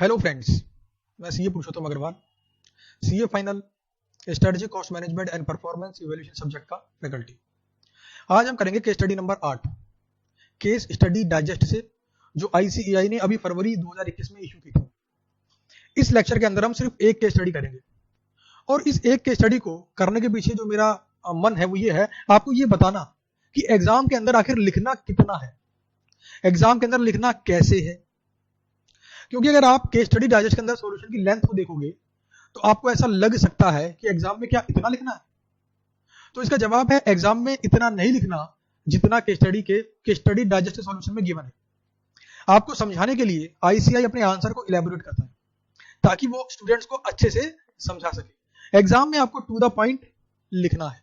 Hello friends, मैं CA Purushottam Agarwal, CA final strategy cost management and performance evaluation subject का faculty. आज हम करेंगे case study number 8, case study digest से, जो आईसीएआई ने अभी फरवरी 2021 में इशू की थी। इस लेक्चर के अंदर हम सिर्फ एक केस स्टडी करेंगे और इस एक केस स्टडी को करने के पीछे जो मेरा मन है वो ये है, आपको ये बताना कि एग्जाम के अंदर आखिर लिखना कितना है, एग्जाम के अंदर लिखना कैसे है। क्योंकि अगर आप केस स्टडी डाइजेस्ट के अंदर सॉल्यूशन की लेंथ को देखोगे तो आपको ऐसा लग सकता है कि एग्जाम में क्या इतना लिखना है। तो इसका जवाब है एग्जाम में इतना नहीं लिखना जितना केस स्टडी डाइजेस्ट के सॉल्यूशन में गिवन है। आपको समझाने के लिए आईसीएआई अपने आंसर को इलैबोरेट करता है ताकि वो स्टूडेंट्स को अच्छे से समझा सके। एग्जाम में आपको टू द पॉइंट लिखना है।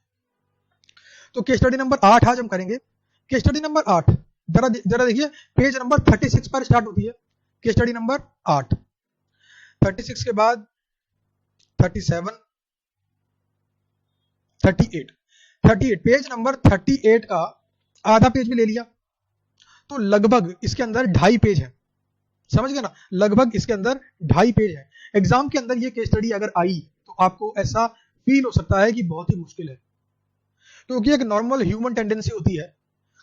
तो केस स्टडी नंबर 8 आज हम करेंगे। केस स्टडी नंबर 8 जरा देखिए, पेज नंबर 36 पर स्टार्ट होती है केस स्टडी नंबर 8। 36 के बाद 37, 38 पेज नंबर 38 का आधा पेज भी ले लिया तो लगभग इसके अंदर 2.5 पेज है। समझ गए ना, लगभग इसके अंदर 2.5 पेज है। एग्जाम के अंदर ये केस स्टडी अगर आई तो आपको ऐसा फील हो सकता है कि बहुत ही मुश्किल है, क्योंकि एक नॉर्मल ह्यूमन टेंडेंसी होती है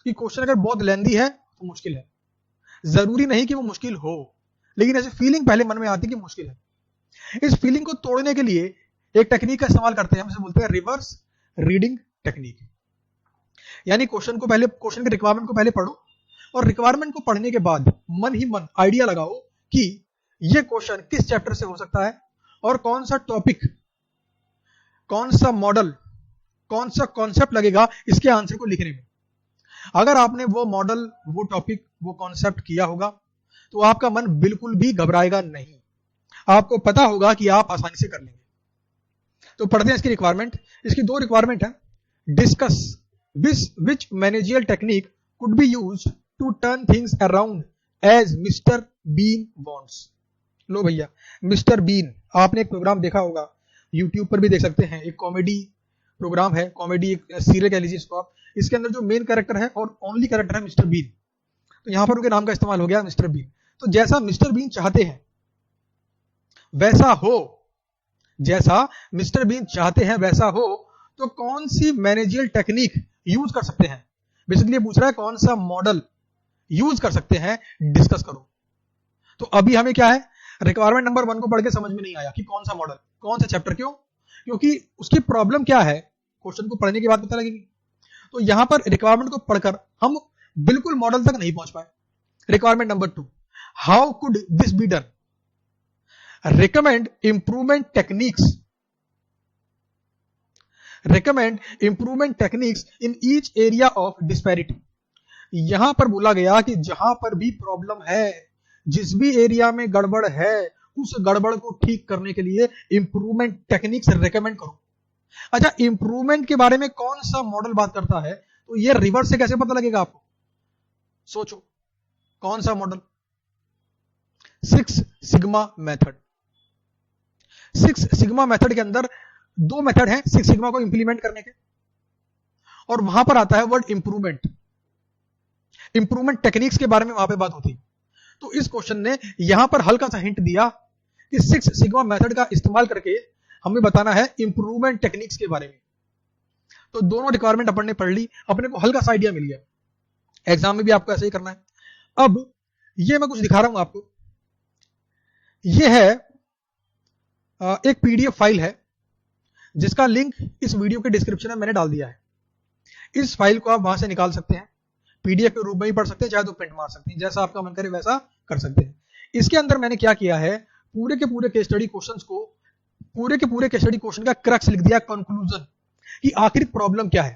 कि क्वेश्चन अगर बहुत लेंथी है तो मुश्किल है। जरूरी नहीं कि वो मुश्किल हो, लेकिन ऐसी फीलिंग पहले मन में आती है कि मुश्किल है। इस फीलिंग को तोड़ने के लिए एक टेक्निक का इस्तेमाल करते हैं, हम इसे बोलते हैं रिवर्स रीडिंग टेक्निक। यानी क्वेश्चन के रिक्वायरमेंट को पहले पढ़ो और रिक्वायरमेंट को पढ़ने के बाद मन ही मन आइडिया लगाओ कि यह क्वेश्चन किस चैप्टर से हो सकता है और कौन सा टॉपिक, कौन सा मॉडल, कौन सा कॉन्सेप्ट लगेगा इसके आंसर को लिखने में। अगर आपने वो मॉडल, वो टॉपिक, वो कॉन्सेप्ट किया होगा तो आपका मन बिल्कुल भी घबराएगा नहीं, आपको पता होगा कि आप आसानी से कर लेंगे। तो पढ़ते हैं इसकी रिक्वायरमेंट। इसकी 2 रिक्वायरमेंट है। Discuss which managerial technique could be used to turn things around as mister Bean wants. लो भैया, मिस्टर बीन आपने एक प्रोग्राम देखा होगा, यूट्यूब पर भी देख सकते हैं, एक कॉमेडी प्रोग्राम है, कॉमेडी एक सीरियल कह लीजिए इसको आप। इसके अंदर जो मेन कैरेक्टर है और ओनली कैरेक्टर है मिस्टर बीन, तो यहां पर उनके नाम का इस्तेमाल हो गया मिस्टर बीन। तो जैसा मिस्टर बीन चाहते हैं वैसा हो, जैसा मिस्टर बीन चाहते हैं वैसा हो, तो कौन सी मैनेजियल टेक्निक यूज कर सकते हैं। बेसिकली पूछ रहा है कौन सा मॉडल यूज कर सकते हैं, डिस्कस करो। तो अभी हमें क्या है, रिक्वायरमेंट नंबर 1 को पढ़ के समझ में नहीं आया कि कौन सा मॉडल, कौन सा चैप्टर। क्यों? क्योंकि उसकी प्रॉब्लम क्या है क्वेश्चन को पढ़ने के बाद पता लगेगी। तो यहां पर रिक्वायरमेंट को पढ़कर हम बिल्कुल मॉडल तक नहीं पहुंच पाए। Requirement number 2, how could this be done? recommend improvement techniques in each area of disparity। यहां पर बोला गया कि जहां पर भी प्रॉब्लम है, जिस भी एरिया में गड़बड़ है, उस गड़बड़ को ठीक करने के लिए इंप्रूवमेंट टेक्निक्स रेकमेंड करो। अच्छा, इंप्रूवमेंट के बारे में कौन सा मॉडल बात करता है, तो ये रिवर्स से कैसे पता लगेगा आपको? सोचो कौन सा model? 6 sigma method. 6 sigma method के अंदर 2 मेथड हैं 6 सिग्मा को इंप्लीमेंट करने के, और वहां पर आता है वर्ड इंप्रूवमेंट। इंप्रूवमेंट टेक्निक्स के बारे में वहां पे बात होती है। तो इस क्वेश्चन ने यहां पर हल्का सा हिंट दिया कि 6 सिग्मा मेथड का इस्तेमाल करके हमें बताना है इंप्रूवमेंट टेक्निक्स के बारे में। तो दोनों रिक्वायरमेंट अपन ने पढ़ ली, अपने को हल्का सा आइडिया मिल गया। एग्जाम में भी आपको ऐसे ही करना है। अब ये मैं कुछ दिखा रहा हूं आपको, ये है एक पीडीएफ फाइल है जिसका लिंक इस वीडियो के डिस्क्रिप्शन में मैंने डाल दिया है। इस फाइल को आप वहां से निकाल सकते हैं, पीडीएफ के रूप में ही पढ़ सकते हैं, चाहे तो प्रिंट मार सकते हैं, जैसा आपका मन करे वैसा कर सकते हैं। इसके अंदर मैंने क्या किया है, पूरे के पूरे केस स्टडी क्वेश्चंस को, पूरे के पूरे केस स्टडी क्वेश्चन का क्रक्स लिख दिया, कंक्लूजन, कि आखिर प्रॉब्लम क्या है,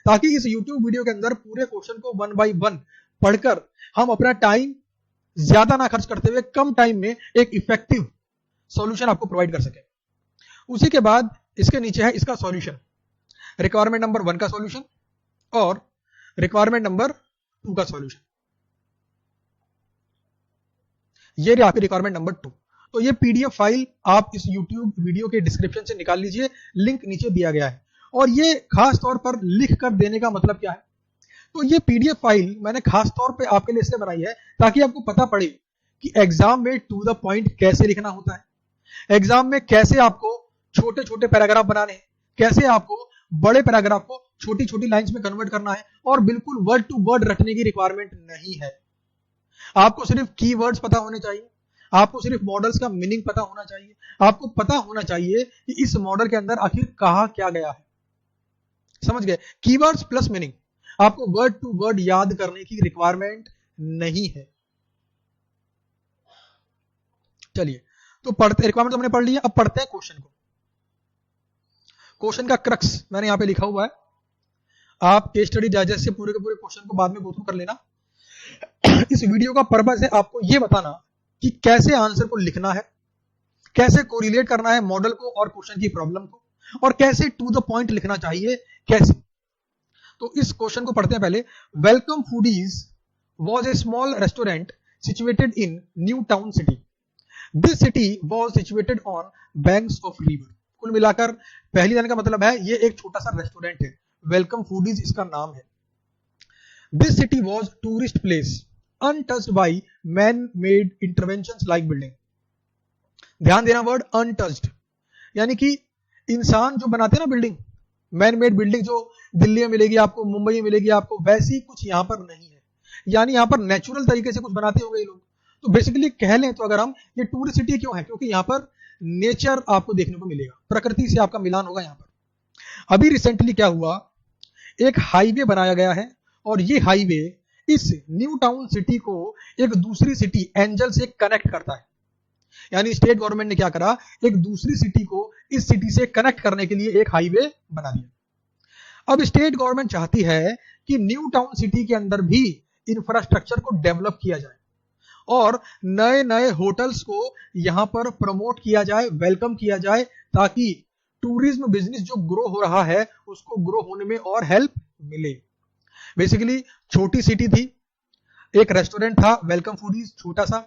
ताकि इस यूट्यूब वीडियो के अंदर पूरे क्वेश्चन को 1 बाय 1 पढ़कर हम अपना टाइम ज्यादा ना खर्च करते हुए कम टाइम में एक इफेक्टिव सॉल्यूशन आपको प्रोवाइड कर सके। उसी के बाद इसके नीचे है इसका सॉल्यूशन, रिक्वायरमेंट नंबर 1 का सॉल्यूशन और रिक्वायरमेंट नंबर 2 का सॉल्यूशन। ये आपकी रिक्वायरमेंट नंबर 2। तो ये पीडीएफ फाइल आप इस यूट्यूब वीडियो के डिस्क्रिप्शन से निकाल लीजिए, लिंक नीचे दिया गया है। और ये खास तौर पर लिख कर देने का मतलब क्या है, तो ये पीडीएफ फाइल मैंने खास तौर पे आपके लिए इसलिए बनाई है ताकि आपको पता पड़े कि एग्जाम में टू द पॉइंट कैसे लिखना होता है, एग्जाम में कैसे आपको छोटे छोटे पैराग्राफ बनाने हैं, कैसे आपको बड़े पैराग्राफ को छोटी छोटी लाइंस में कन्वर्ट करना है, और बिल्कुल वर्ड टू वर्ड रटने की रिक्वायरमेंट नहीं है। आपको सिर्फ कीवर्ड्स पता होने चाहिए, आपको सिर्फ मॉडल्स का मीनिंग पता होना चाहिए, आपको पता होना चाहिए कि इस मॉडल के अंदर आखिर कहा क्या गया है। समझ गए? कीवर्ड्स प्लस मीनिंग, आपको वर्ड टू वर्ड याद करने की रिक्वायरमेंट नहीं है। चलिए, तो पढ़ते, रिक्वायरमेंट तो हमने पढ़ लिया, अब पढ़ते हैं क्वेश्चन को। क्वेश्चन का क्रक्स मैंने यहां पे लिखा हुआ है, आप केस स्टडी डाइजेस्ट से पूरे के पूरे क्वेश्चन को बाद में गो थ्रू कर लेना। इस वीडियो का पर्पस है आपको यह बताना कि कैसे आंसर को लिखना है, कैसे कोरिलेट करना है मॉडल को और क्वेश्चन की प्रॉब्लम को, और कैसे टू द पॉइंट लिखना चाहिए, कैसे। तो इस क्वेश्चन को पढ़ते हैं पहले। Welcome foodies was a small restaurant situated in new town city. This city was situated on banks of river. कुल मिलाकर पहली लाइन का मतलब है ये एक छोटा सा रेस्टोरेंट है, वेलकम फूडीज इसका नाम है। This city was tourist place untouched by man-made interventions like building। ध्यान देना वर्ड untouched, यानी कि इंसान जो बनाते हैं ना बिल्डिंग, मैन मेड बिल्डिंग जो दिल्ली में मिलेगी आपको, मुंबई में मिलेगी आपको, वैसी कुछ यहां पर नहीं है। यानी यहां पर नेचुरल तरीके से कुछ बनाते होंगे ये लोग। तो बेसिकली कह लें तो अगर हम, ये टूरिस्ट सिटी क्यों है, क्योंकि यहां पर नेचर आपको देखने को मिलेगा, प्रकृति से आपका मिलान होगा यहां पर। अभी रिसेंटली क्या हुआ, एक हाईवे बनाया गया है, और ये हाईवे इस न्यू टाउन सिटी को एक दूसरी सिटी एंजल से कनेक्ट करता है। यानी स्टेट गवर्नमेंट ने क्या करा, एक दूसरी सिटी को इस सिटी से कनेक्ट करने के लिए एक हाईवे बना दिया। अब स्टेट गवर्नमेंट चाहती है कि न्यू टाउन सिटी के अंदर भी इंफ्रास्ट्रक्चर को डेवलप किया जाए, और नए नए होटल्स को यहां पर प्रमोट किया जाए, वेलकम किया जाए, ताकि टूरिज्म बिजनेस जो ग्रो हो रहा है उसको ग्रो होने में और हेल्प मिले। बेसिकली छोटी सिटी थी, एक रेस्टोरेंट था वेलकम फूडीज छोटा सा।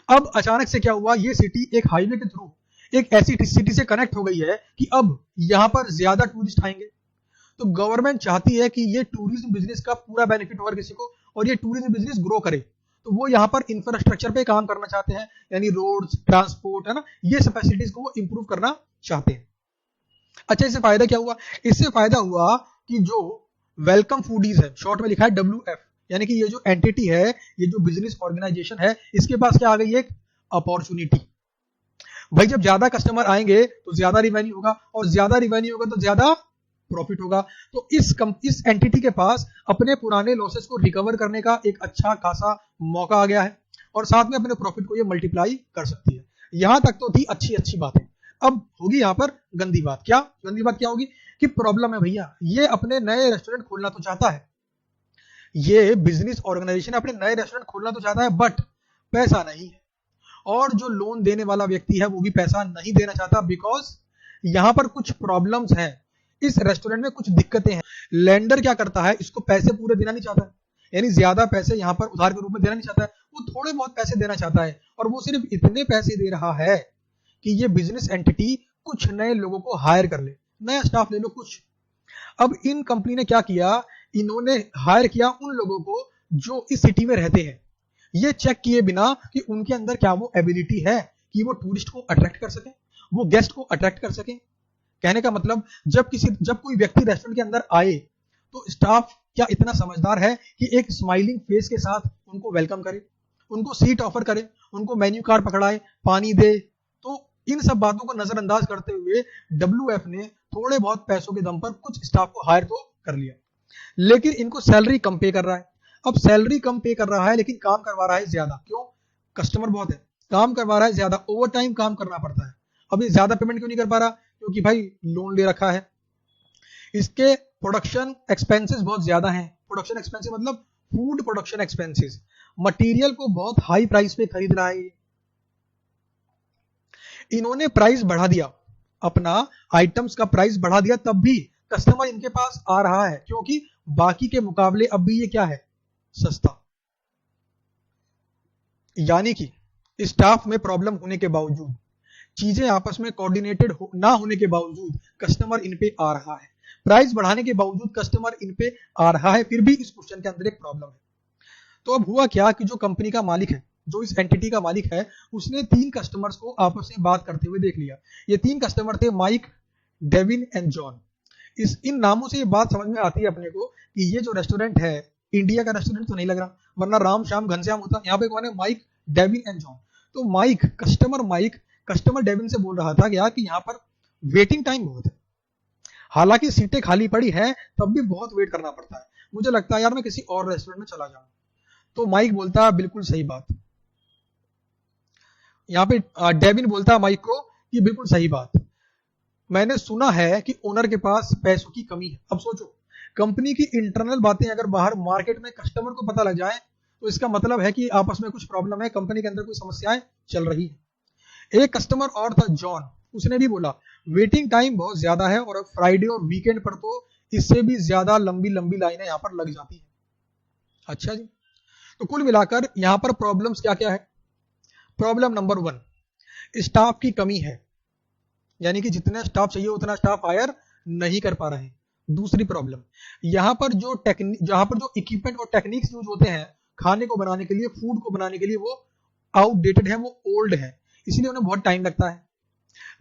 अब अचानक से क्या हुआ, ये सिटी एक हाईवे के थ्रू एक ऐसी सिटी से कनेक्ट हो गई है कि अब यहां पर ज्यादा टूरिस्ट आएंगे। तो गवर्नमेंट चाहती है कि ये टूरिज्म बिजनेस का पूरा बेनिफिट हो किसी को, और ये टूरिज्म बिजनेस ग्रो करे। तो वो यहां पर इंफ्रास्ट्रक्चर पे काम करना चाहते हैं, यानी रोड्स, ट्रांसपोर्ट, है ना, ये सब फैसिलिटीज को वो इंप्रूव करना चाहते हैं। अच्छा, इससे फायदा क्या हुआ, इससे फायदा हुआ कि जो वेलकम फूडीज है, शॉर्ट में लिखा है WF, यानी कि ये जो एंटिटी है, ये जो बिजनेस ऑर्गेनाइजेशन है, इसके पास क्या आ गई, एक अपॉर्चुनिटी। भाई जब ज्यादा कस्टमर आएंगे तो ज्यादा रिवेन्यू होगा, और ज्यादा रिवेन्यू होगा तो ज्यादा प्रॉफिट होगा। तो इस एंटिटी के पास अपने पुराने लॉसेस को रिकवर करने का एक अच्छा खासा मौका आ गया है, और साथ में अपने प्रॉफिट को ये मल्टीप्लाई कर सकती है। यहां तक तो थी अच्छी अच्छी बातें। अब होगी यहां पर गंदी बात। क्या गंदी बात क्या होगी कि प्रॉब्लम है भैया, ये अपने नए रेस्टोरेंट खोलना तो चाहता है, ये बिजनेस ऑर्गेनाइजेशन अपने नए रेस्टोरेंट खोलना तो चाहता है, बट पैसा नहीं है, और जो लोन देने वाला व्यक्ति है वो भी पैसा नहीं देना चाहता, बिकॉज यहां पर कुछ प्रॉब्लम्स हैं, इस रेस्टोरेंट में कुछ दिक्कतें हैं। लेंडर क्या करता है, इसको पैसे पूरे देना नहीं चाहता, यानी ज्यादा पैसे यहां पर उधार के रूप में देना नहीं चाहता है, वो थोड़े बहुत पैसे देना चाहता है, और वो सिर्फ इतने पैसे दे रहा है कि ये बिजनेस एंटिटी कुछ नए लोगों को हायर कर ले, नया स्टाफ ले लो कुछ। अब इन कंपनी ने क्या किया, इन्होंने हायर किया उन लोगों को जो इस सिटी में रहते हैं, ये चेक किए बिना कि उनके अंदर क्या वो एबिलिटी है कि वो टूरिस्ट को अट्रैक्ट कर सके, वो गेस्ट को अट्रैक्ट कर सके। कहने का मतलब जब कोई व्यक्ति रेस्टोरेंट के अंदर आए तो स्टाफ क्या इतना समझदार है कि एक स्माइलिंग फेस के साथ उनको वेलकम करे, उनको सीट ऑफर करे, उनको मेन्यू कार्ड पकड़ाए, पानी दे। तो इन सब बातों को नजरअंदाज करते हुए WF ने थोड़े बहुत पैसों के दम पर कुछ स्टाफ को हायर तो कर लिया, लेकिन इनको सैलरी कम पे कर रहा है। अब सैलरी कम पे कर रहा है लेकिन काम करवा रहा है ज्यादा। क्यों? कस्टमर बहुत है, काम करवा रहा है ज्यादा, ओवर टाइम काम करना पड़ता है। अब ये ज्यादा पेमेंट क्यों नहीं कर पा रहा? क्योंकि भाई लोन ले रखा है, इसके प्रोडक्शन एक्सपेंसेस बहुत ज्यादा हैं। प्रोडक्शन एक्सपेंसेस मतलब फूड प्रोडक्शन एक्सपेंसेस, मटेरियल को बहुत हाई प्राइस पे खरीद रहा है। इन्होंने प्राइस बढ़ा दिया, अपना आइटम्स का प्राइस बढ़ा दिया, तब भी कस्टमर इनके पास आ रहा है, क्योंकि बाकी के मुकाबले अब भी ये क्या है, सस्ता। यानी कि स्टाफ में प्रॉब्लम होने के बावजूद, चीजें आपस में कोऑर्डिनेटेड ना होने के बावजूद कस्टमर इन पे आ रहा है, प्राइस बढ़ाने के बावजूद कस्टमर इन पे आ रहा है, फिर भी इस क्वेश्चन के अंदर एक प्रॉब्लम है। तो अब हुआ क्या कि जो कंपनी का मालिक है जो इस एंटिटी का मालिक है, उसने 3 कस्टमर्स को आपस में बात करते हुए देख लिया। ये 3 कस्टमर थे माइक, डेविन एंड जॉन। इन नामों से ये बात समझ में आती है अपने को कि ये जो रेस्टोरेंट है इंडिया का रेस्टोरेंट तो नहीं लग रहा, वरना राम श्याम घनश्याम होता। यहाँ पे कौन है? Mike, Devin and John. तो माइक कस्टमर डेविन से बोल रहा था कि यार कि यहाँ पर वेटिंग टाइम बहुत है, हालांकि सीटें खाली पड़ी हैं तब भी बहुत वेट करना पड़ता है, मुझे लगता है यार मैं किसी और रेस्टोरेंट में चला जाऊं। तो माइक बोलता है बिल्कुल सही बात। यहाँ पे डेविन बोलता है माइक को कि बिल्कुल सही बात, मैंने सुना है कि ओनर के पास पैसों की कमी है। अब सोचो, कंपनी की इंटरनल बातें अगर बाहर मार्केट में कस्टमर को पता लग जाए तो इसका मतलब है कि आपस में कुछ प्रॉब्लम है, कंपनी के अंदर कोई समस्याएं चल रही है। एक कस्टमर और था जॉन, उसने भी बोला वेटिंग टाइम बहुत ज्यादा है और फ्राइडे और वीकेंड पर तो इससे भी ज्यादा लंबी लंबी लाइनें यहां पर लग जाती है। अच्छा जी, तो कुल मिलाकर यहां पर प्रॉब्लम्स क्या क्या है? प्रॉब्लम नंबर 1, स्टाफ की कमी है, यानी कि जितना स्टाफ चाहिए उतना स्टाफ हायर नहीं कर पा रहे हैं। दूसरी प्रॉब्लम, यहाँ पर जो इक्विपमेंट और टेक्निक्स यूज होते हैं खाने को बनाने के लिए, फूड को बनाने के लिए, वो आउटडेटेड है, वो ओल्ड है, इसलिए उन्हें बहुत टाइम लगता है।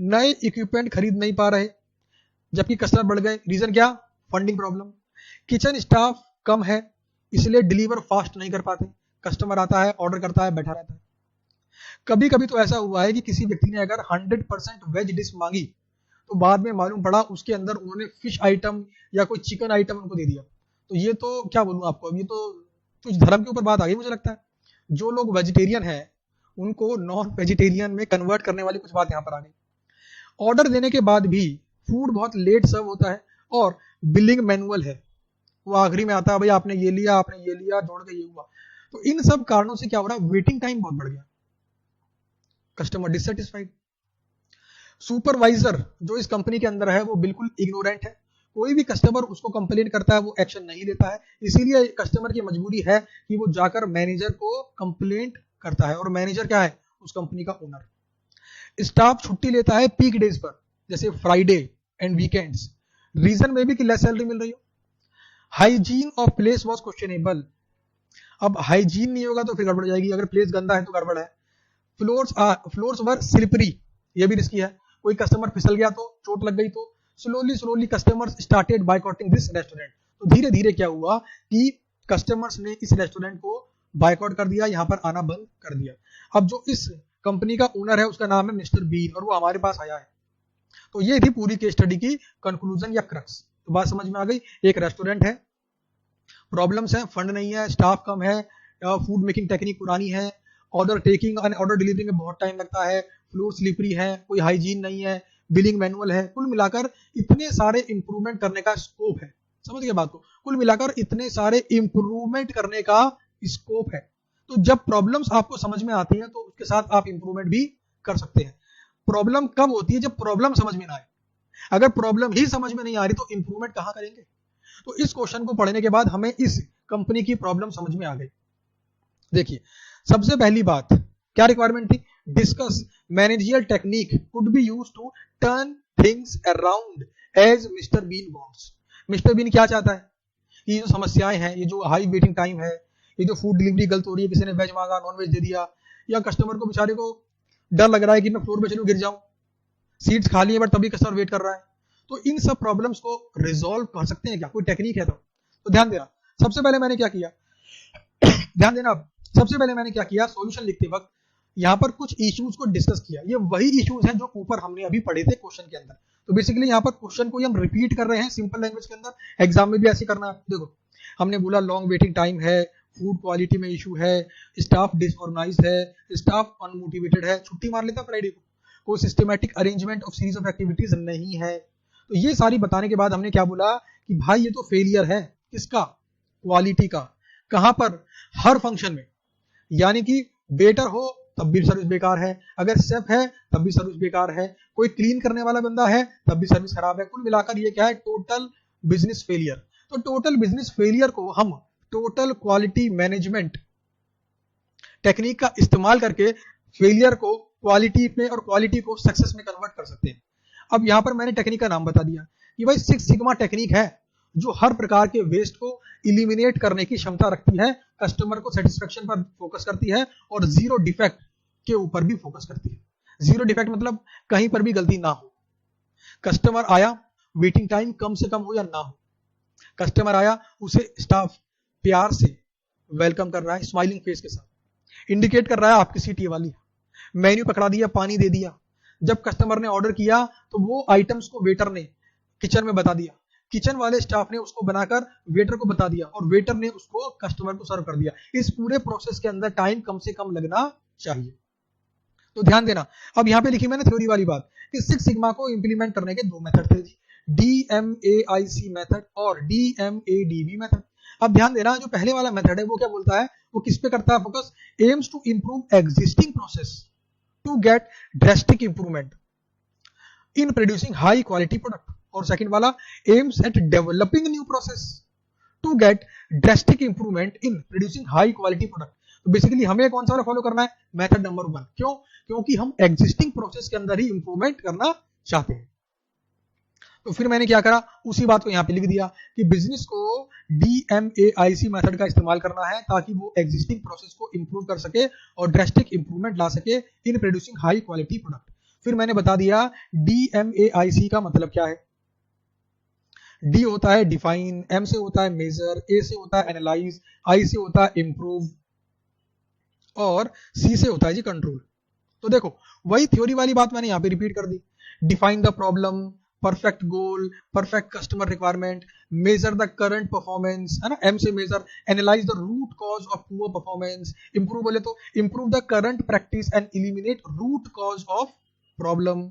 नए इक्विपमेंट खरीद नहीं पा रहे जबकि कस्टमर बढ़ गए। रीजन क्या? Funding problem. किचन स्टाफ कम है इसलिए डिलीवर फास्ट नहीं कर पाते, कस्टमर आता है, ऑर्डर करता है, बैठा रहता है। कभी कभी तो ऐसा हुआ है कि किसी व्यक्ति ने अगर 100% वेज डिश मांगी तो बाद में मालूम पड़ा उसके अंदर उन्होंने फिश आइटम या कोई चिकन आइटम उनको दे दिया। तो ये तो क्या बोलूं आपको, अब ये तो कुछ धर्म के ऊपर बात आ गई मुझे लगता है। जो लोग वेजिटेरियन है उनको नॉन वेजिटेरियन में कन्वर्ट करने वाली कुछ बात यहाँ पर आ गई। ऑर्डर देने के बाद भी फूड बहुत लेट सर्व होता है और बिलिंग मैनुअल है, वो आखिरी में आता है, भाई आपने ये लिया, आपने ये लिया, जोड़ के ये हुआ। तो इन सब कारणों से क्या हो रहा है? वेटिंग टाइम बहुत बढ़ गया, कस्टमर डिससेटिस्फाइड। सुपरवाइजर जो इस कंपनी के अंदर है वो बिल्कुल इग्नोरेंट है, कोई भी कस्टमर उसको कंप्लेंट करता है वो एक्शन नहीं लेता है, इसीलिए कस्टमर की मजबूरी है कि वो जाकर मैनेजर को कंप्लेंट करता है, और मैनेजर क्या है? उस कंपनी का ओनर। स्टाफ छुट्टी लेता है पीक डेज पर, जैसे फ्राइडे एंड वीकेंड्स, रीजन में भी कि लेस सैलरी मिल रही हो। Hygiene of place was questionable, अब हाइजीन नहीं होगा तो फिर गड़बड़ जाएगी, अगर प्लेस गंदा है तो गड़बड़ है। फ्लोर्स वर स्लिपरी, ये भी रिस्की है, कोई कस्टमर फिसल गया तो, चोट लग गई तो। Slowly customers started boycotting this restaurant, तो धीरे धीरे क्या हुआ कि कस्टमर्स ने इस रेस्टोरेंट को बायकॉट कर दिया, यहाँ पर आना बंद कर दिया। अब जो इस कंपनी का ओनर है उसका नाम है मिस्टर बीन और वो हमारे पास आया है। तो ये थी पूरी केस स्टडी की कंक्लूजन या क्रक्स। तो बात समझ में आ गई, एक रेस्टोरेंट है, प्रॉब्लम्स है, फंड नहीं है, स्टाफ कम है, फूड मेकिंग टेक्निक पुरानी है, ऑर्डर टेकिंग और ऑर्डर डिलीवरी में बहुत टाइम लगता है, फ्लोर स्लिपरी है, कोई हाइजीन नहीं है, बिलिंग मैनुअल है। कुल मिलाकर इतने सारे इंप्रूवमेंट करने का स्कोप है, समझ गए बात को? कुल मिलाकर इतने सारे इंप्रूवमेंट करने का स्कोप है। तो जब प्रॉब्लम्स आपको समझ में आती है तो उसके साथ आप इंप्रूवमेंट भी कर सकते हैं। प्रॉब्लम कब होती है? जब प्रॉब्लम समझ में ना आए। अगर प्रॉब्लम ही समझ में नहीं आ रही तो इंप्रूवमेंट कहां करेंगे? तो इस क्वेश्चन को पढ़ने के बाद हमें इस कंपनी की प्रॉब्लम समझ में आ गई। देखिए, सबसे पहली बात क्या रिक्वायरमेंट थी? Discuss managerial technique could be used to turn things around as mister Bean wants. Mister Bean क्या चाहता है? ये जो समस्याएं हैं, ये जो हाई वेटिंग टाइम है, ये जो फूड डिलीवरी गलत हो रही है, किसी ने वेज मांगा नॉन वेज दे दिया, या कस्टमर को बेचारे को डर लग रहा है कि मैं फ्लोर पे चलूं गिर जाऊं, सीट्स खाली है बट तभी कस्टमर वेट कर रहा है। तो इन सब प्रॉब्लम्स को रिजॉल्व कर सकते हैं क्या? कोई टेक्निक है तो ध्यान देना। सबसे पहले मैंने क्या किया, ध्यान देना। सबसे पहले मैंने क्या किया, सॉल्यूशन लिखते वक्त यहाँ पर कुछ इश्यूज को डिस्कस किया। ये वही इश्यूज हैं जो ऊपर हमने अभी पढ़े थे क्वेश्चन के अंदर। तो बेसिकली यहाँ पर क्वेश्चन को हम रिपीट कर रहे हैं सिंपल लैंग्वेज के अंदर। एग्जाम में भी ऐसे करना है। देखो, हमने बोला लॉन्ग वेटिंग टाइम है, फूड क्वालिटी में इशू है, स्टाफ डिसऑर्गेनाइज है, स्टाफ अनमोटिवेटेड है, छुट्टी मार लेता फ्राइडे को, कोई systematic arrangement of series of activities नहीं है। तो ये सारी बताने के बाद हमने क्या बोला कि भाई ये तो फेलियर है, किसका? क्वालिटी का। कहां पर? हर फंक्शन में। यानी कि बेटर हो तब भी सर्विस बेकार है, अगर सेफ है तब भी सर्विस बेकार है, कोई क्लीन करने वाला बंदा है तब भी सर्विस खराब है। कुल मिलाकर ये क्या है? Total business failure. तो टोटल बिजनेस फेलियर को हम टोटल क्वालिटी मैनेजमेंट टेक्निक का इस्तेमाल करके फेलियर को क्वालिटी में और क्वालिटी को सक्सेस में कन्वर्ट कर सकते हैं। अब यहां पर मैंने टेक्निक का नाम बता दिया कि भाई 6 सिग्मा टेक्निक है जो हर प्रकार के वेस्ट को इलिमिनेट करने की क्षमता रखती है, कस्टमर को सेटिस्फेक्शन पर फोकस करती है और जीरो डिफेक्ट के ऊपर भी फोकस करती है। जीरो डिफेक्ट मतलब कहीं पर भी गलती ना हो। कस्टमर आया, वेटिंग टाइम कम से कम हो या ना हो। कस्टमर आया, उसे स्टाफ प्यार से वेलकम कर रहा है, स्माइलिंग फेस के साथ, इंडिकेट कर रहा है आपकी सीट ये वाली है, मेन्यू पकड़ा दिया, पानी दे दिया। जब कस्टमर ने ऑर्डर किया तो वो आइटम्स को वेटर ने किचन में बता दिया, किचन वाले स्टाफ ने उसको बनाकर वेटर को बता दिया और वेटर ने उसको कस्टमर को सर्व कर दिया। इस पूरे प्रोसेस के अंदर टाइम कम से कम लगना चाहिए। तो ध्यान देना, अब यहां पे लिखी मैंने थ्योरी वाली बात कि सिक्स सिग्मा को इंप्लीमेंट करने के दो मेथड थे, DMAIC मेथड और DMADV मेथड। अब ध्यान देना, जो पहले वाला मेथड है वो क्या बोलता है, वो किस पे करता है focus, aims to improve existing process to get drastic improvement in producing high quality product. और सेकंड वाला aims at developing new process to get drastic improvement in producing high quality product. तो बेसिकली हमें कौन सा वाला follow करना है, method number 1। क्यों? क्योंकि हम एग्जिस्टिंग प्रोसेस के अंदर ही इंप्रूवमेंट करना चाहते हैं। तो फिर मैंने क्या करा, उसी बात को यहां पे लिख दिया कि बिजनेस को DMAIC मेथड का इस्तेमाल करना है ताकि वो एग्जिस्टिंग प्रोसेस को इंप्रूव कर सके और ड्रेस्टिक इंप्रूवमेंट ला सके इन प्रोड्यूसिंग हाई क्वालिटी प्रोडक्ट। फिर मैंने बता दिया DMAIC का मतलब क्या है। D होता है डिफाइन, M से होता है मेजर, A से होता है एनालाइज, I से होता है इंप्रूव और C से होता है जी कंट्रोल। तो देखो, वही थ्योरी वाली बात मैंने यहां पे रिपीट कर दी। Define the problem, perfect goal, perfect customer requirement, measure the current performance, है ना, M से measure, analyze the root cause of poor performance, improve बोले तो improve the current practice and eliminate root cause of problem.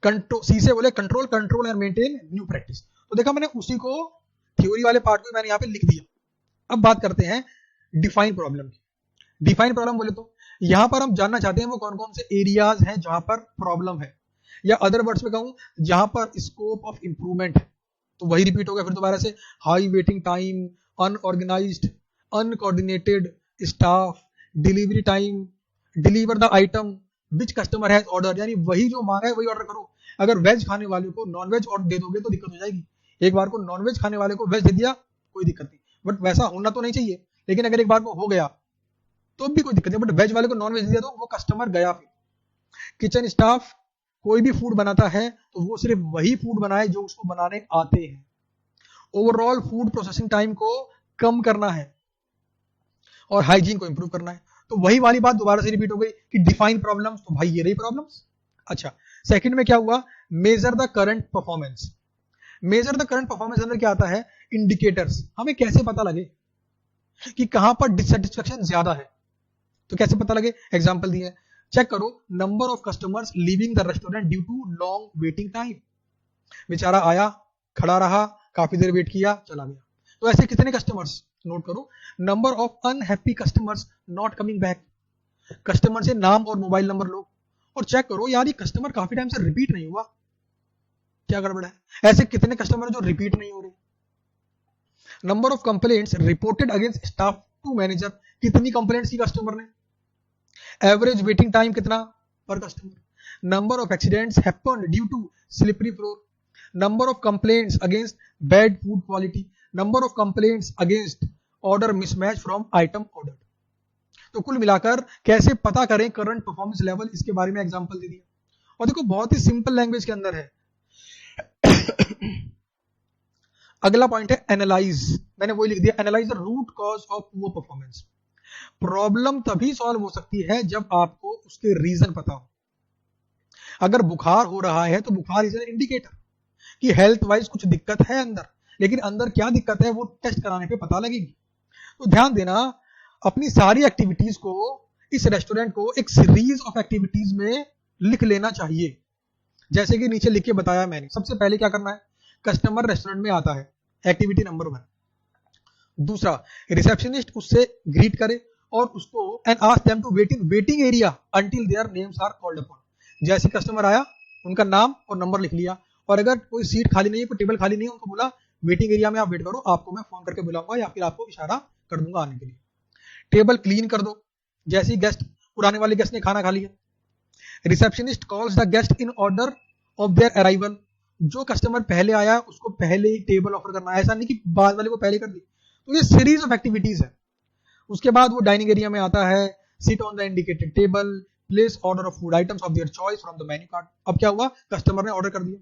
C से बोले control and maintain new practice. तो देखा मैंने उसी को थ्योरी वाले पार्ट को मैंने यहाँ पे लिख दिया। अब बात करते हैं डिफाइन प्रॉब्लम की। डिफाइन प्रॉब्लम बोले तो यहां पर हम जानना चाहते हैं वो कौन कौन से एरियाज हैं जहां पर प्रॉब्लम है, या अदर वर्ड्स में कहूं जहां पर स्कोप ऑफ इंप्रूवमेंट है। तो वही रिपीट हो गया फिर दोबारा से, high waiting time, unorganised, uncoordinated staff, delivery time, deliver the item which customer has order, यानी वही जो मांगा है वही ऑर्डर करो। अगर वेज खाने वाले को नॉन वेज ऑर्डर दे दोगे तो दिक्कत हो जाएगी। एक बार को नॉन वेज खाने वाले को वेज दे दिया कोई दिक्कत नहीं, बट वैसा होना तो नहीं चाहिए। लेकिन अगर एक बार को हो गया तो भी कोई दिक्कत नहीं, बट वेज वाले को नॉन वेज दिया तो वो कस्टमर गया। फिर किचन स्टाफ कोई भी फूड बनाता है तो वो सिर्फ वही फूड बनाए जो उसको बनाने आते हैं। ओवरऑल फूड प्रोसेसिंग टाइम को कम करना है और हाइजीन को इंप्रूव करना है। तो वही वाली बात दोबारा से रिपीट हो गई कि डिफाइन प्रॉब्लम्स, तो भाई ये रही प्रॉब्लम्स। अच्छा, सेकंड में क्या हुआ, major the current performance. Major the current performance अंदर क्या आता है, इंडिकेटर्स। हमें कैसे पता लगे कि कहां पर डिससेटिस्फेक्शन ज्यादा है, तो कैसे पता लगे, एग्जांपल दिए, चेक करो number of customers leaving the restaurant due to long waiting time. बेचारा आया, खड़ा रहा, काफी देर वेट किया, चला गया। तो ऐसे कितने कस्टमर्स, नोट करो, number of unhappy customers not coming back. Customer से नाम और मोबाइल नंबर लो और चेक करो यार ये कस्टमर काफी टाइम से रिपीट नहीं हुआ, क्या गड़बड़ है। ऐसे कितने कस्टमर जो रिपीट नहीं हो रहे। Number of complaints reported against staff to manager, कितनी कंप्लेंट्स की कस्टमर ने। एवरेज वेटिंग टाइम कितना पर customer. Number of accidents happened due to slippery floor. Number of complaints against bad food quality. Number of complaints against order mismatch from item order. तो कुल मिलाकर कैसे पता करें करंट परफॉर्मेंस लेवल, इसके बारे में एग्जांपल दे दिया। और देखो बहुत ही सिंपल लैंग्वेज के अंदर है। अगला पॉइंट है एनालाइज, मैंने वही लिख दिया, analyse the root cause of poor performance. Problem तभी सॉल्व हो सकती है जब आपको उसके रीजन पता हो। अगर बुखार हो रहा है तो बुखार इज एन इंडिकेटर कि हेल्थ वाइज कुछ दिक्कत है अंदर, लेकिन अंदर क्या दिक्कत है वो टेस्ट कराने पे पता लगेगी। तो ध्यान देना, अपनी सारी एक्टिविटीज को, इस रेस्टोरेंट को एक सीरीज ऑफ एक्टिविटीज में लिख लेना चाहिए। जैसे कि नीचे लिख के बताया मैंने। सबसे पहले क्या करना है, कस्टमर रेस्टोरेंट में आता है, एक्टिविटी नंबर 1। दूसरा, रिसेप्शनिस्ट उससे ग्रीट करे और उसको and ask them to wait in waiting area until their names are called upon. जैसे कस्टमर आया, उनका नाम और नंबर लिख लिया, और अगर कोई सीट खाली नहीं है, कोई टेबल खाली नहीं है, उनको बोला वेटिंग एरिया में आप वेट करो, आपको मैं फोन करके बुलाऊंगा या फिर आपको इशारा कर दूंगा आने के लिए। टेबल क्लीन कर दो, जैसे ही गेस्ट, पुराने वाले गेस्ट ने खाना खा लिया। Receptionist calls the guest in order of their arrival. जो कस्टमर पहले आया उसको पहले ही टेबल ऑफर करना है, ऐसा नहीं कि बाद वाले को पहले कर दी। तो ये सीरीज ऑफ एक्टिविटीज है। उसके बाद वो डाइनिंग एरिया में आता है, sit on the indicated table, place order of food items of their choice from the menu card. अब क्या हुआ, कस्टमर ने ऑर्डर कर दिया,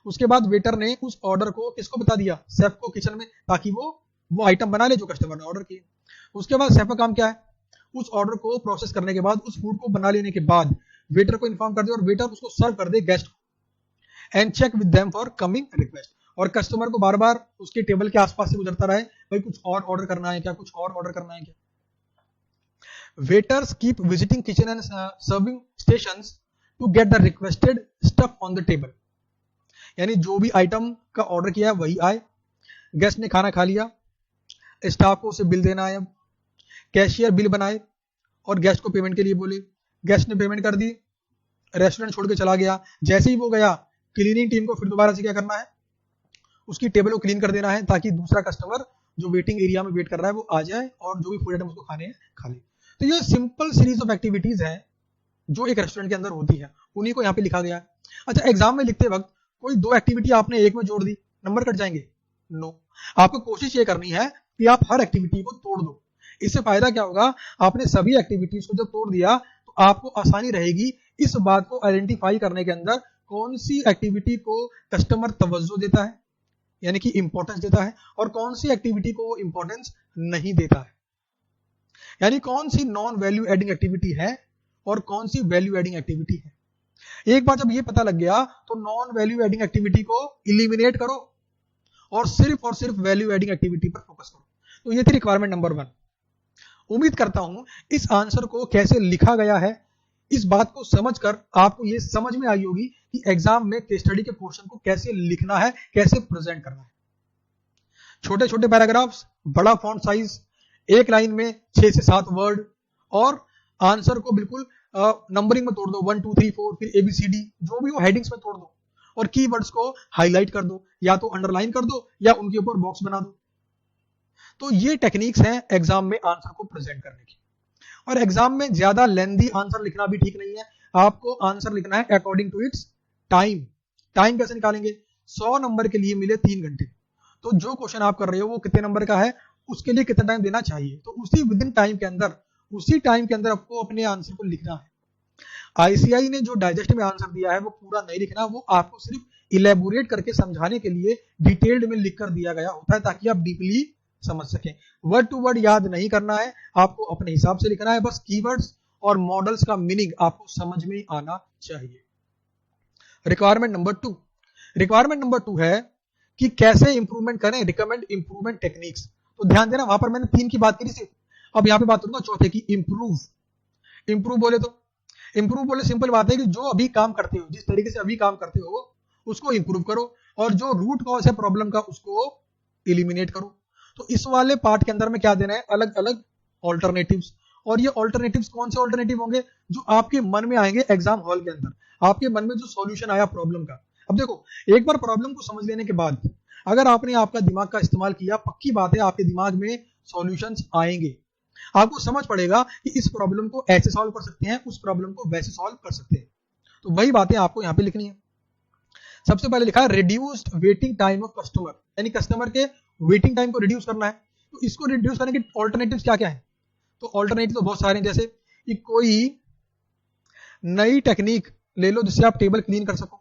उसके बाद वेटर ने उस ऑर्डर को किसको बता दिया, शेफ को किचन में, ताकि वो आइटम बना ले जो कस्टमर ने ऑर्डर किया। उसके बाद शेफ का काम क्या है, उस ऑर्डर को प्रोसेस करने के बाद, उस फूड को बना लेने के बाद वेटर को इन्फॉर्म कर दे और वेटर उसको सर्व कर दे गेस्ट को, and check with them for coming request. और कस्टमर को बार बार उसके टेबल के आसपास से गुजरता रहे, भाई कुछ और ऑर्डर करना है क्या, कुछ और ऑर्डर करना है क्या। Waiters keep visiting kitchen and serving stations to get the requested stuff on the table. यानी जो भी आइटम का ऑर्डर किया वही आए, गेस्ट ने खाना खा लिया, स्टाफ को उसे बिल देना है, अब कैशियर बिल बनाए और गेस्ट को पेमेंट के लिए बोले, गेस्ट ने पेमेंट कर दी, रेस्टोरेंट छोड़ के चला गया। जैसे ही वो गया, क्लीनिंग टीम को फिर दोबारा से क्या करना है, उसकी टेबल को क्लीन कर देना है, ताकि दूसरा कस्टमर जो वेटिंग एरिया में वेट कर रहा है वो आ जाए और जो भी फूड आइटम उसको खाने हैं खा ले। तो ये सिंपल सीरीज ऑफ एक्टिविटीज है जो एक रेस्टोरेंट के अंदर होती है, उन्हीं को यहाँ पे लिखा गया है। अच्छा, एग्जाम में लिखते वक्त कोई दो एक्टिविटी आपने एक में जोड़ दी, नंबर कट जाएंगे? नो, आपको कोशिश ये करनी है कि आप हर एक्टिविटी को तोड़ दो। इससे फायदा क्या होगा, आपने सभी एक्टिविटीज को जब तोड़ दिया तो आपको आसानी रहेगी इस बात को आइडेंटिफाई करने के अंदर कौन सी एक्टिविटी को कस्टमर तवज्जो देता है, यानी कि इंपॉर्टेंस देता है, और कौन सी एक्टिविटी को इंपॉर्टेंस नहीं देता है, यानी कौन सी नॉन वैल्यू एडिंग एक्टिविटी है और कौन सी वैल्यू एडिंग एक्टिविटी है। एक बार जब ये पता लग गया तो नॉन वैल्यू एडिंग एक्टिविटी को इलिमिनेट करो और सिर्फ वैल्यू एडिंग एक्टिविटी पर फोकस करो। तो ये थी रिक्वायरमेंट नंबर 1। उम्मीद करता हूं इस आंसर को कैसे लिखा गया है, इस बात को समझकर आपको ये समझ में आई होगी कि एग्जाम में केस स्टडी के क्वेश्चन को कैसे लिखना है, कैसे प्रेजेंट करना है। छोटे छोटे पैराग्राफ्स, बड़ा फॉन्ट साइज, एक लाइन में 6 से 7 वर्ड, और आंसर को बिल्कुल नंबरिंग में तोड़ दो, 1 2 3 4, फिर ABCD जो भी हो हेडिंग्स में तोड़ दो, और कीवर्ड्स को हाईलाइट कर दो, या तो अंडरलाइन कर दो या उनके ऊपर बॉक्स बना दो। तो ये टेक्निक्स हैं एग्जाम में आंसर को प्रेजेंट करने की। और एग्जाम में ज्यादा लेंथी आंसर लिखना भी ठीक नहीं है, आपको आंसर लिखना है according to its time. Time कैसे निकालेंगे, 100 नंबर के लिए मिले 3 घंटे, तो जो क्वेश्चन आप कर रहे हो वो कितने नंबर का है, उसके लिए कितना टाइम देना चाहिए, तो उसी विद इन टाइम के अंदर, उसी टाइम के अंदर आपको अपने आंसर को लिखना है। ICI ने जो डाइजेस्ट में आंसर दिया है वो पूरा नहीं लिखना, वो आपको सिर्फ इलेबोरेट करके समझाने के लिए डिटेल्ड में लिख कर दिया गया होता है, ताकि आप डीपली समझ सकें। वर्ड टू वर्ड याद नहीं करना है, आपको अपने हिसाब से लिखना है, बस कीवर्ड्स और मॉडल्स का मीनिंग आपको समझ में आना चाहिए। रिक्वायरमेंट नंबर 2, रिक्वायरमेंट नंबर 2 है कि कैसे इंप्रूवमेंट करें, रिकमेंड इंप्रूवमेंट टेक्निक्स। तो ध्यान देना, वहां पर मैंने 3 की बात करी थी, अब यहाँ पे बात करूंगा चौथे की, इंप्रूव। इंप्रूव बोले तो, इंप्रूव बोले सिंपल बात है कि जो अभी काम करते हो, जिस तरीके से अभी काम करते हो उसको इंप्रूव करो, और जो रूट कॉज है प्रॉब्लम का उसको इलिमिनेट करो। तो इस वाले पार्ट के अंदर में क्या देना है, अलग अलग ऑल्टरनेटिव्स, और ये ऑल्टरनेटिव्स कौन से ऑल्टरनेटिव होंगे, जो आपके मन में आएंगे एग्जाम हॉल के अंदर, आपके मन में जो सॉल्यूशन आया प्रॉब्लम का। अब देखो, एक बार प्रॉब्लम को समझ लेने के बाद अगर आपने आपका दिमाग का इस्तेमाल किया, पक्की बात है आपके दिमाग में सॉल्यूशंस आएंगे, आपको समझ पड़ेगा कि इस प्रॉब्लम को ऐसे सॉल्व कर सकते हैं, उस प्रॉब्लम को वैसे सॉल्व कर सकते हैं। तो वही बातें आपको यहाँ पे लिखनी है। सबसे पहले लिखा है reduced waiting time of customer, यानी कस्टमर के वेटिंग टाइम को रिड्यूस करना है। तो इसको रिड्यूस करने के ऑल्टरनेटिव्स क्या क्या है, तो ऑल्टरनेटिव तो बहुत सारे हैं, जैसे कि कोई नई टेक्निक ले लो जिससे आप टेबल क्लीन कर सको।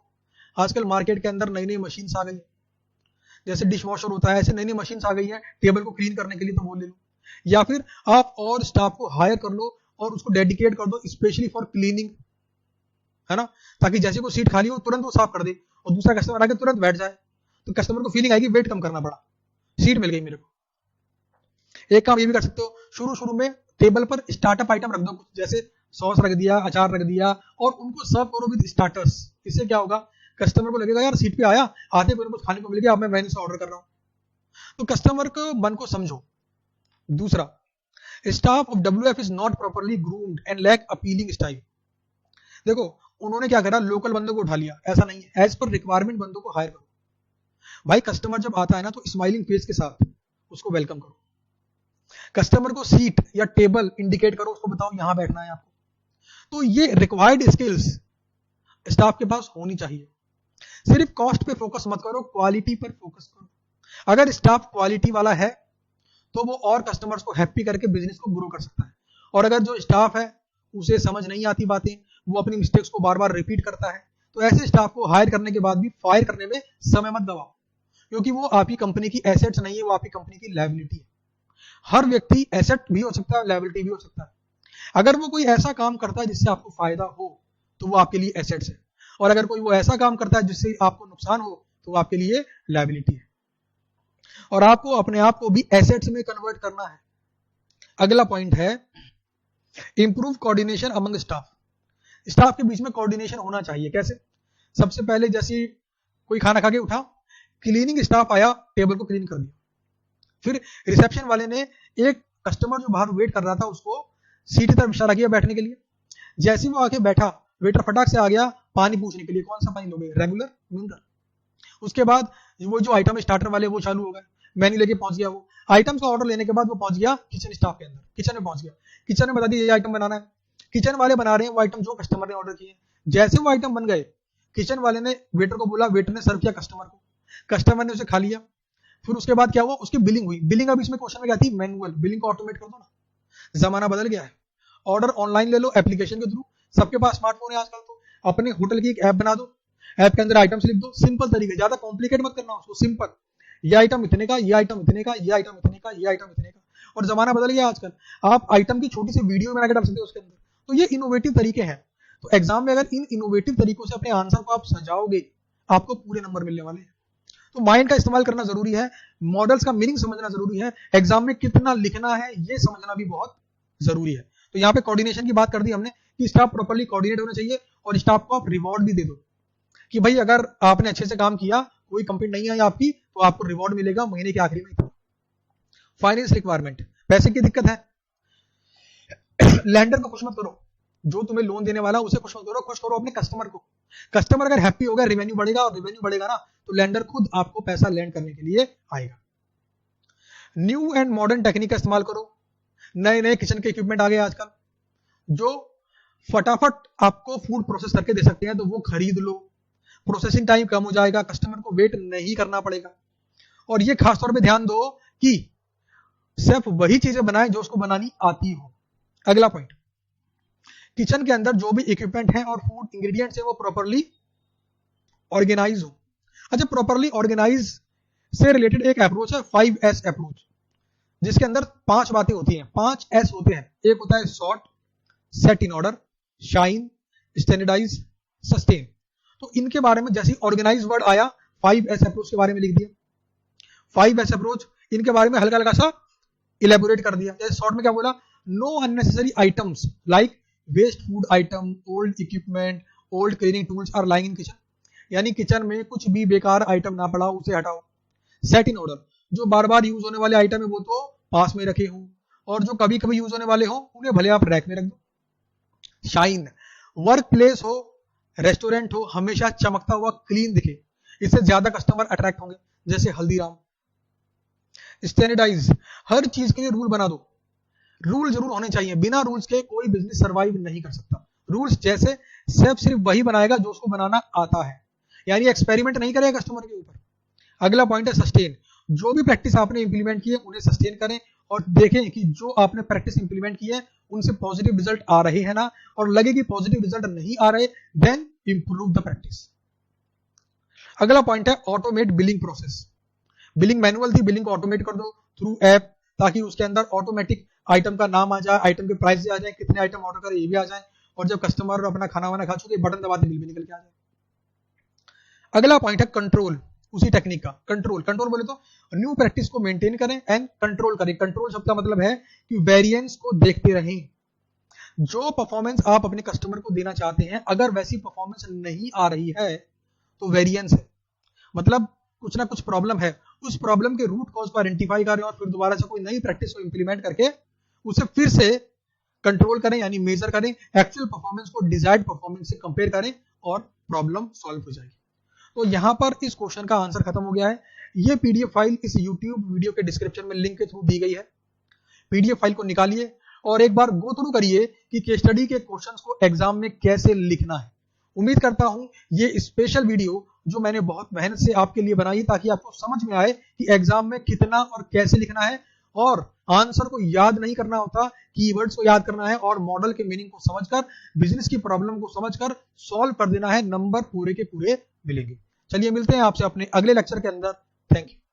आजकल मार्केट के अंदर नई नई मशीन्स आ गई है, जैसे डिश वॉशर होता है, ऐसे नई नई मशीन्स आ गई है टेबल को क्लीन करने के लिए, तो वो ले लो। या फिर आप और स्टाफ को हायर कर लो और उसको डेडिकेट कर दो स्पेशली फॉर क्लीनिंग, है ना, ताकि जैसे कोई सीट खाली हो तुरंत वो साफ कर दे और दूसरा कस्टमर आके तुरंत बैठ जाए, तो कस्टमर को फीलिंग आएगी वेट कम करना पड़ा, सीट मिल गई मेरे को। एक काम ये भी कर सकते हो, शुरू शुरू में टेबल पर स्टार्टअप आइटम रख दो, जैसे सॉस रख दिया, अचार रख दिया, और उनको सर्व करो विद स्टार्टर्स। इससे क्या होगा, कस्टमर को लगेगा यार सीट पे आया, आते को कुछ खाने को मिल गया, अब मैं मेन्यू से ऑर्डर कर रहा हूं, तो कस्टमर को मन को समझो। दूसरा, staff of WF is not properly groomed and lack appealing style. देखो उन्होंने क्या करा, लोकल बंदों को उठा लिया, ऐसा नहीं है, एज पर रिक्वायरमेंट बंदों को हायर करो। भाई कस्टमर जब आता है ना तो स्माइलिंग फेस के साथ उसको वेलकम करो, कस्टमर को सीट या टेबल इंडिकेट करो, उसको बताओ यहां बैठना है आपको। तो ये रिक्वायर्ड स्किल्स स्टाफ के पास होनी चाहिए। सिर्फ कॉस्ट पे फोकस मत करो, क्वालिटी पर फोकस करो। अगर स्टाफ क्वालिटी वाला है तो वो और कस्टमर्स को हैप्पी करके बिजनेस को ग्रो कर सकता है। और अगर जो स्टाफ है उसे समझ नहीं आती बातें, वो अपनी मिस्टेक्स को बार बार रिपीट करता है, तो ऐसे स्टाफ को हायर करने के बाद भी फायर करने में समय मत गवाओ, क्योंकि वो आपकी कंपनी की एसेट्स नहीं है, वो आपकी कंपनी की लायबिलिटी है। हर व्यक्ति एसेट भी हो सकता है, लायबिलिटी भी हो सकता है। अगर वो कोई ऐसा काम करता है जिससे आपको फायदा हो तो वो आपके लिए एसेट्स है, और अगर कोई वो ऐसा काम करता है जिससे आपको नुकसान हो तो वो आपके लिए लायबिलिटी है। और आपको अपने आप को भी एसेट्स में कन्वर्ट करना है। अगला पॉइंट है improve coordination among staff. Staff के बीच में कोऑर्डिनेशन होना चाहिए। कैसे? सबसे पहले जैसे कोई खाना खा के उठा, क्लीनिंग स्टाफ आया, टेबल को क्लीन कर दिया। फिर रिसेप्शन वाले ने एक कस्टमर जो बाहर वेट कर रहा था उसको सीट की तरफ इशारा किया बैठने के लिए। जैसे ही वो आके बैठा, वेटर फटाक से आ गया पानी पूछने के लिए, कौन सा पानी लोगे, रेगुलर, मिनरल। उसके बाद वो जो आइटम स्टार्टर वाले वो चालू हो गए, मेन्यू लेके पहुंच गया। वो आइटम्स का ऑर्डर लेने के बाद वो पहुंच गया किचन स्टाफ के अंदर, किचन में पहुंच गया। किचन में बता दिया ये आइटम बनाना है, किचन वाले बना रहे हैं वो आइटम जो कस्टमर ने ऑर्डर किए। जैसे वो आइटम बन गए, किचन वाले ने वेटर को बोला, वेटर ने सर्व किया कस्टमर को, कस्टमर ने उसे खा लिया। फिर उसके बाद क्या हुआ, उसकी बिलिंग हुई। बिलिंग अब इसमें क्वेश्चन में क्या थी, मैनुअल। बिलिंग को ऑटोमेट कर दो ना, जमाना बदल गया है। ऑर्डर ऑनलाइन ले लो एप्लीकेशन के थ्रू, सबके पास स्मार्टफोन है आजकल। तो अपने होटल की एक ऐप बना दो, ऐप के अंदर आइटम्स लिख दो, सिंपल तरीके, ज्यादा कॉम्प्लिकेट मत करना उसको, सिंपल। ये आइटम इतने का, ये आइटम इतने का, ये आइटम इतने का, ये आइटम इतने का। और जमाना बदल गया आजकल, आप आइटम की छोटी सी वीडियो बना के डाल सकते हो उसके अंदर। तो ये इनोवेटिव तरीके हैं। तो एग्जाम में अगर इन इनोवेटिव तरीकों से अपने आंसर को आप सजाओगे, आपको पूरे नंबर मिलने वाले हैं। तो माइंड का इस्तेमाल करना जरूरी है, मॉडल्स का मीनिंग समझना जरूरी है, एग्जाम में कितना लिखना है ये समझना भी बहुत जरूरी है। तो यहाँ पे कोऑर्डिनेशन की बात कर दी हमने कि स्टाफ प्रॉपर्ली कोऑर्डिनेट होना चाहिए, और स्टाफ को आप रिवॉर्ड भी दे दो कि भाई अगर आपने अच्छे से काम किया, कोई कंप्लेंट नहीं आई आपकी, तो आपको रिवॉर्ड मिलेगा महीने के आखिरी में। फाइनेंस रिक्वायरमेंट, पैसे की दिक्कत है, लैंडर को खुश मत करो, जो तुम्हें लोन देने वाला उसे खुश मत करो, खुश करो अपने कस्टमर को। कस्टमर अगर हैप्पी होगा, रेवेन्यू बढ़ेगा, और रेवेन्यू बढ़ेगा ना तो लैंडर खुद आपको पैसा लैंड करने के लिए आएगा। न्यू एंड मॉडर्न टेक्निक का इस्तेमाल करो। नए नए किचन के इक्विपमेंट आ गए आजकल जो फटाफट आपको फूड प्रोसेस करके दे सकते हैं, तो वो खरीद लो। प्रोसेसिंग टाइम कम हो जाएगा, कस्टमर को वेट नहीं करना पड़ेगा। और ये खासतौर पे ध्यान दो कि सिर्फ वही चीजें बनाएं जो उसको बनानी आती हो। अगला पॉइंट, किचन के अंदर जो भी इक्विपमेंट है और फूड इंग्रेडिएंट्स है वो प्रॉपर्ली ऑर्गेनाइज हो। अच्छा, प्रॉपर्ली ऑर्गेनाइज से रिलेटेड एक अप्रोच है 5S अप्रोच, जिसके अंदर 5 बातें होती हैं, 5 S होते हैं। एक होता है sort, set in order, shine, standardise, sustain. तो इनके बारे में जैसे ऑर्गेनाइज वर्ड आया, 5S अप्रोच के बारे में लिख दिया। 5S अप्रोच इनके बारे में हल्का हल्का सा इलेबोरेट कर दिया। जैसे शॉर्ट में क्या बोला, no unnecessary items like waste food item, old equipment, old cleaning tools are lying in kitchen. यानी किचन में कुछ भी बेकार आइटम ना पड़ा उसे हटाओ। सेट इन ऑर्डर, जो बार बार यूज होने वाले आइटम है वो तो पास में रखे हो, और जो कभी कभी यूज होने वाले हो उन्हें भले आप रैक में रख दो। शाइन, वर्क प्लेस हो, रेस्टोरेंट हो, हमेशा चमकता हुआ क्लीन दिखे, इससे ज्यादा कस्टमर अट्रैक्ट होंगे, जैसे हल्दीराम। स्टैंडर्डाइज, हर चीज के लिए रूल बना दो। रूल जरूर होने चाहिए, बिना रूल्स के कोई बिजनेस सर्वाइव नहीं कर सकता। रूल्स जैसे सिर्फ वही बनाएगा जो उसको बनाना आता है, यानी एक्सपेरिमेंट नहीं करेगा कस्टमर के ऊपर। अगला पॉइंट है सस्टेन, जो भी प्रैक्टिस आपने इंप्लीमेंट की है उन्हें सस्टेन करें, और देखें कि जो आपने प्रैक्टिस इंप्लीमेंट की है उनसे पॉजिटिव रिजल्ट आ रहे हैं ना, और लगे कि पॉजिटिव रिजल्ट नहीं आ रहे, देन इंप्रूव द प्रैक्टिस। अगला पॉइंट है automate billing process. Billing manual थी, बिलिंग को ऑटोमेट कर दो थ्रू ऐप, ताकि उसके अंदर ऑटोमेटिक आइटम का नाम आ जाए, आइटम के प्राइस आ जाए, कितने आइटम ऑर्डर करे ये भी आ जाए, और जब कस्टमर अपना खाना वाना खा चुके बटन दबाते बिल भी निकल के आ जाए। अगला पॉइंट है कंट्रोल, उसी टेक्निक का कंट्रोल। कंट्रोल बोले तो न्यू प्रैक्टिस को मेंटेन करें एंड कंट्रोल करें। कंट्रोल शब्द का मतलब है कि वेरिएंस को देखते रहें। जो परफॉर्मेंस आप अपने कस्टमर को देना चाहते हैं, अगर वैसी परफॉर्मेंस नहीं आ रही है तो वेरिएंस है, मतलब कुछ ना कुछ प्रॉब्लम है। उस प्रॉब्लम के रूट कॉज को आइडेंटिफाई करें और फिर दोबारा से कोई नई प्रैक्टिस को इंप्लीमेंट करके उसे फिर से कंट्रोल करें, यानी मेजर करें, एक्चुअल परफॉर्मेंस को डिजायर्ड परफॉर्मेंस से कंपेयर करें और प्रॉब्लम सॉल्व हो जाएगी। तो यहां पर इस क्वेश्चन का आंसर खत्म हो गया है। ये पीडीएफ फाइल इस यूट्यूब वीडियो के डिस्क्रिप्शन में लिंक के थ्रू दी गई है। पीडीएफ फाइल को निकालिए और एक बार गो थ्रू करिए कि केस स्टडी के क्वेश्चंस को एग्जाम में कैसे लिखना है। उम्मीद करता हूं ये स्पेशल वीडियो जो मैंने बहुत मेहनत से आपके लिए बनाई ताकि आपको समझ में आए कि एग्जाम में कितना और कैसे लिखना है, और आंसर को याद नहीं करना होता, कीवर्ड्स को याद करना है और मॉडल के मीनिंग को समझकर, बिजनेस की प्रॉब्लम को समझकर सॉल्व कर देना है, नंबर पूरे के पूरे मिलेंगे। चलिए मिलते हैं आपसे अपने अगले लेक्चर के अंदर। Thank you.